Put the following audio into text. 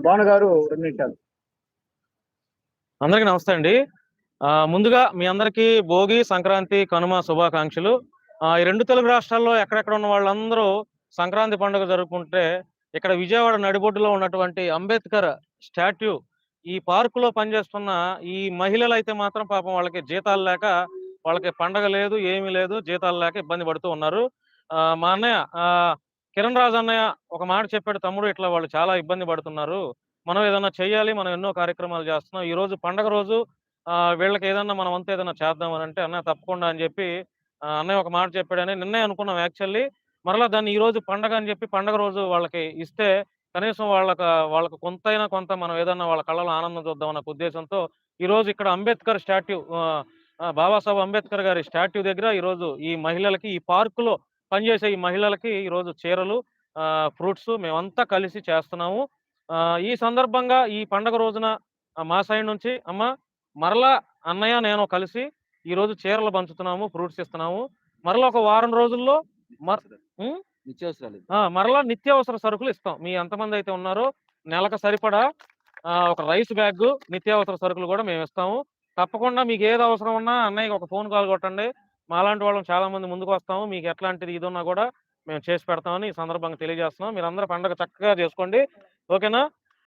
భాను గారు 2 నిమిషాలు. అందరికీ నమస్తే అండి. ముందుగా మీ అందరికీ భోగి, సంక్రాంతి, కనుమ శుభాకాంక్షలు. ఈ 2 తెలుగు రాష్ట్రాల్లో ఎక్కడెక్కడ ఉన్న వాళ్ళందరూ సంక్రాంతి పండుగ జరుపుకుంటే, ఇక్కడ విజయవాడ నడిబొడ్డులో ఉన్నటువంటి అంబేద్కర్ స్టాట్యూ ఈ పార్కులో పనిచేస్తున్న ఈ మహిళలైతే మాత్రం పాపం వాళ్ళకి జీతాలు లేక, వాళ్ళకి పండగ లేదు, ఏమీ లేదు, జీతాలు లేక ఇబ్బంది పడుతూ ఉన్నారు. మా అన్నయ్య కిరణ్ రాజు అన్నయ్య ఒక మాట చెప్పాడు, తమ్ముడు ఇట్లా వాళ్ళు చాలా ఇబ్బంది పడుతున్నారు, మనం ఏదన్నా చెయ్యాలి, మనం ఎన్నో కార్యక్రమాలు చేస్తున్నాం, ఈ రోజు పండగ రోజు వీళ్ళకి ఏదన్నా మనం అంతా ఏదన్నా చేద్దాం అని అంటే, అన్నయ్య తప్పకుండా అని చెప్పి అన్నయ్య ఒక మాట చెప్పాడని నిన్నే అనుకున్నాం యాక్చువల్లీ. మరలా దాన్ని ఈ రోజు పండగ అని చెప్పి పండగ రోజు వాళ్ళకి ఇస్తే కనీసం వాళ్ళకు కొంతైనా కొంత మనం ఏదన్నా వాళ్ళ కళ్ళలో ఆనందం చూద్దాం అన్న ఉద్దేశంతో ఈ రోజు ఇక్కడ అంబేద్కర్ స్టాట్యూ, బాబాసాహెబ్ అంబేద్కర్ గారి స్టాట్యూ దగ్గర ఈ రోజు ఈ మహిళలకి, ఈ పార్కులో పనిచేసే ఈ మహిళలకి ఈ రోజు చీరలు, ఫ్రూట్స్ మేమంతా కలిసి చేస్తున్నాము. ఈ సందర్భంగా ఈ పండగ రోజున మా సైడ్ నుంచి అమ్మ మరలా అన్నయ్య నేను కలిసి ఈ రోజు చీరలు పంచుతున్నాము, ఫ్రూట్స్ ఇస్తున్నాము. మరలా ఒక వారం రోజుల్లో మరలా నిత్యావసర సరుకులు ఇస్తాం. మీ ఎంతమంది అయితే ఉన్నారో నెలకు సరిపడా ఒక రైస్ బ్యాగ్, నిత్యావసర సరుకులు కూడా మేము ఇస్తాము. తప్పకుండా మీకు ఏది అవసరం ఉన్నా అన్నయ్యకి ఒక ఫోన్ కాల్ కొట్టండి. మాలాంటి వాళ్ళం చాలా మంది ముందుకు వస్తాము. మీకు ఎట్లాంటిది ఇది ఉన్నా కూడా మేము చేసి పెడతామని ఈ సందర్భంగా తెలియజేస్తున్నాం. మీరందరూ పండుగ చక్కగా చేసుకోండి. ఓకేనా?